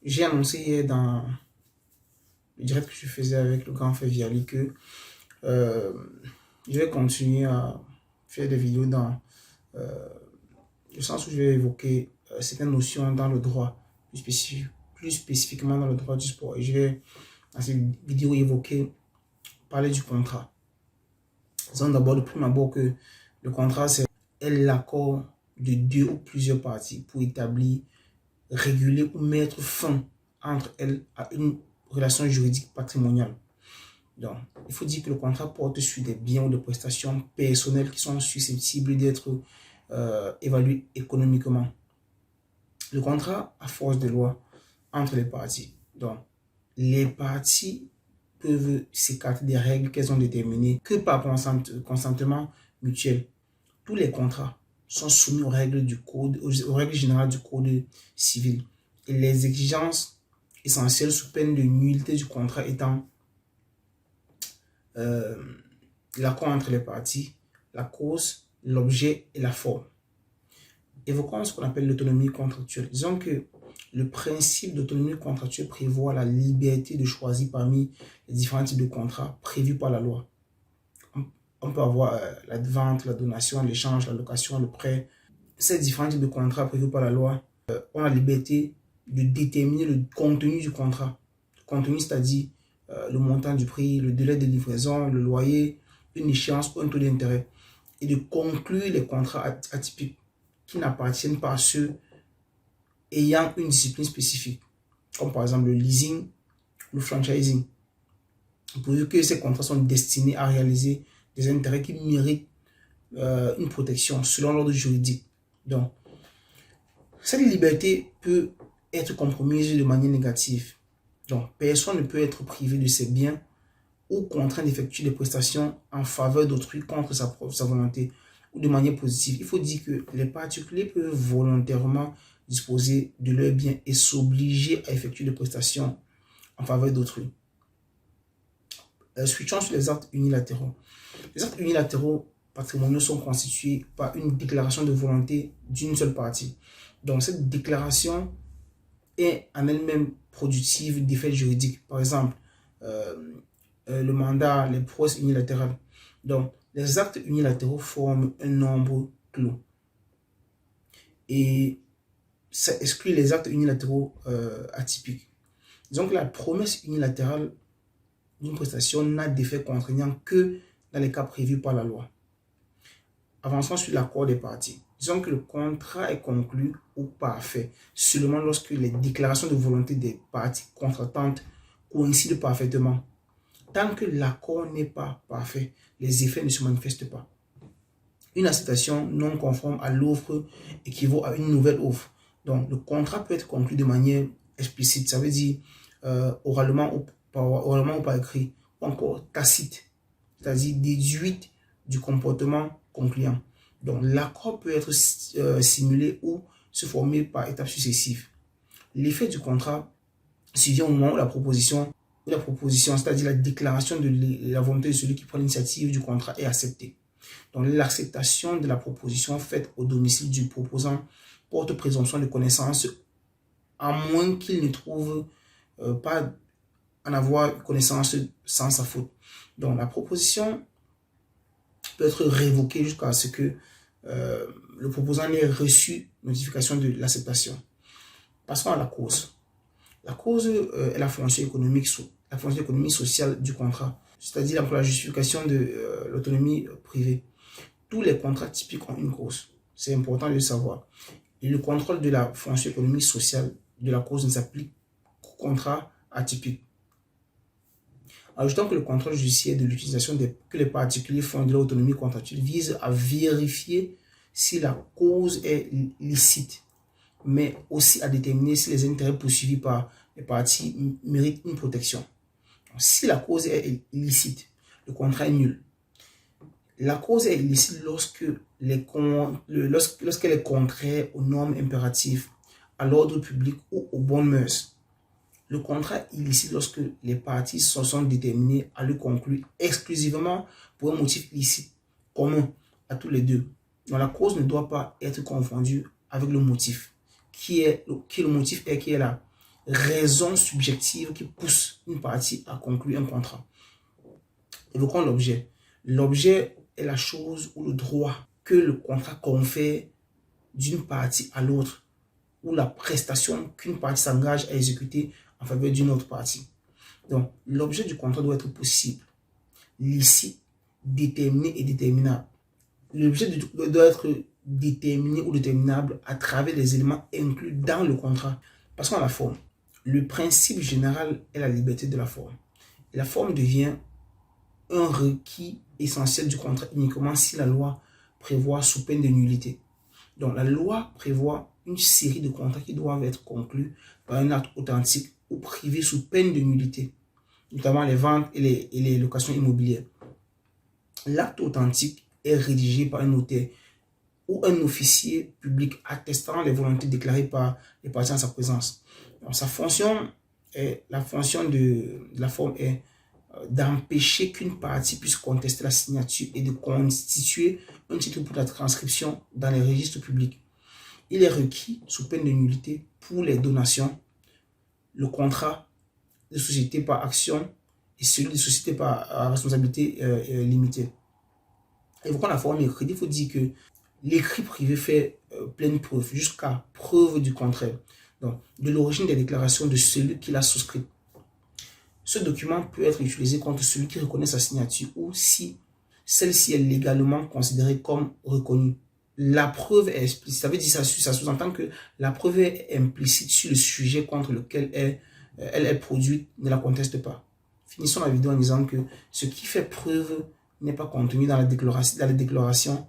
J'ai annoncé hier dans le direct que je faisais avec le grand frère Viali que euh, je vais continuer à faire des vidéos dans euh, le sens où je vais évoquer certaines notions dans le droit, plus spécifiquement dans le droit du sport. Et je vais, dans cette vidéo, parler du contrat. Disons d'abord, de prime abord, que le contrat, c'est l'accord de deux ou plusieurs parties pour établir, réguler ou mettre fin entre elles à une relation juridique patrimoniale. Donc, il faut dire que le contrat porte sur des biens ou des prestations personnelles qui sont susceptibles d'être évalués économiquement. Le contrat a force de loi entre les parties. Donc, les parties peuvent s'écarter des règles qu'elles ont déterminées que par consentement mutuel. Tous les contrats sont soumis aux règles du code, aux règles générales du code civil. Et les exigences essentielles sous peine de nullité du contrat étant l'accord entre les parties, la cause, l'objet et la forme. Évoquons ce qu'on appelle l'autonomie contractuelle. Disons que le principe d'autonomie contractuelle prévoit la liberté de choisir parmi les différents types de contrats prévus par la loi. On peut avoir la vente, la donation, l'échange, la location, le prêt. Ces différents types de contrats prévus par la loi ont la liberté de déterminer le contenu du contrat. Le contenu, c'est-à-dire le montant du prix, le délai de livraison, le loyer, une échéance ou un taux d'intérêt. Et de conclure les contrats atypiques qui n'appartiennent pas à ceux ayant une discipline spécifique, comme par exemple le leasing, le franchising, pourvu que ces contrats sont destinés à réaliser des intérêts qui méritent une protection selon l'ordre juridique. Donc, cette liberté peut être compromise de manière négative. Donc, personne ne peut être privé de ses biens ou contraint d'effectuer des prestations en faveur d'autrui contre sa volonté ou de manière positive. Il faut dire que les particuliers peuvent volontairement disposer de leurs biens et s'obliger à effectuer des prestations en faveur d'autrui. Switchons sur les actes unilatéraux. Les actes unilatéraux patrimoniaux sont constitués par une déclaration de volonté d'une seule partie. Donc, cette déclaration est en elle-même productive d'effets juridiques. Par exemple, le mandat, les prouesses unilatérales. Donc, les actes unilatéraux forment un nombre clos. Et ça exclut les actes unilatéraux atypiques. Disons que la promesse unilatérale d'une prestation n'a d'effet contraignant que dans les cas prévus par la loi. Avançons sur l'accord des parties. Disons que le contrat est conclu ou parfait seulement lorsque les déclarations de volonté des parties contractantes coïncident parfaitement. Tant que l'accord n'est pas parfait, les effets ne se manifestent pas. Une acceptation non conforme à l'offre équivaut à une nouvelle offre. Donc, le contrat peut être conclu de manière explicite, ça veut dire oralement ou par écrit, ou encore tacite, c'est-à-dire déduite du comportement concluant. Donc, l'accord peut être simulé ou se former par étapes successives. L'effet du contrat survient au moment où la proposition, c'est-à-dire la déclaration de la volonté de celui qui prend l'initiative du contrat est acceptée. Donc, l'acceptation de la proposition faite au domicile du proposant porte présomption de connaissance, à moins qu'il ne trouve pas en avoir connaissance sans sa faute. Donc, la proposition peut être révoquée jusqu'à ce que le proposant n'ait reçu notification de l'acceptation. Passons à la cause. La cause est la fonction économique sociale du contrat, c'est-à-dire la justification de l'autonomie privée. Tous les contrats typiques ont une cause. C'est important de le savoir. Et le contrôle de la fonction économique sociale de la cause ne s'applique qu'au contrat atypique. Ajoutons que le contrôle judiciaire de l'utilisation que les particuliers font de l'autonomie contractuelle vise à vérifier si la cause est licite, mais aussi à déterminer si les intérêts poursuivis par les parties méritent une protection. Donc, si la cause est illicite, le contrat est nul. La cause est illicite lorsqu'elle est contraire aux normes impératives, à l'ordre public ou aux bonnes mœurs. Le contrat est illicite lorsque les parties sont déterminées à le conclure exclusivement pour un motif licite, commun à tous les deux. Donc la cause ne doit pas être confondue avec le motif. Qui est là? raisons subjectives qui poussent une partie à conclure un contrat. Évoquons l'objet. L'objet est la chose ou le droit que le contrat confère d'une partie à l'autre, ou la prestation qu'une partie s'engage à exécuter en faveur d'une autre partie. Donc, l'objet du contrat doit être possible, licite, déterminé et déterminable. L'objet doit être déterminé ou déterminable à travers les éléments inclus dans le contrat. Passons à la forme. Le principe général est la liberté de la forme. Et la forme devient un requis essentiel du contrat uniquement si la loi prévoit sous peine de nullité. Donc, la loi prévoit une série de contrats qui doivent être conclus par un acte authentique ou privé sous peine de nullité, notamment les ventes et les locations immobilières. L'acte authentique est rédigé par un notaire ou un officier public attestant les volontés déclarées par les parties en sa présence. Donc, la fonction de la forme est d'empêcher qu'une partie puisse contester la signature et de constituer un titre pour la transcription dans les registres publics. Il est requis sous peine de nullité pour les donations, le contrat de société par action et celui de société par responsabilité limitée. Évoquant la forme écrite, il faut dire que l'écrit privé fait pleine preuve jusqu'à preuve du contraire. Donc, de l'origine des déclarations de celui qui l'a souscrit. Ce document peut être utilisé contre celui qui reconnaît sa signature ou si celle-ci est légalement considérée comme reconnue. La preuve est explicite. Ça veut dire ça sous-entend que la preuve est implicite sur le sujet contre lequel elle est produite, ne la conteste pas. Finissons la vidéo en disant que ce qui fait preuve n'est pas contenu dans la déclaration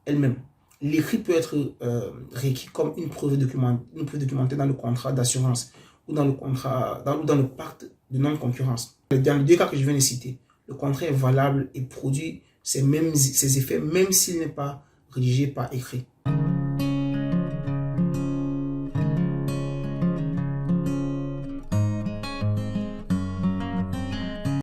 elle-même. L'écrit peut être requis comme une preuve documentée dans le contrat d'assurance ou dans le pacte de non-concurrence. Dans les deux cas que je viens de citer, le contrat est valable et produit ses effets même s'il n'est pas rédigé par écrit.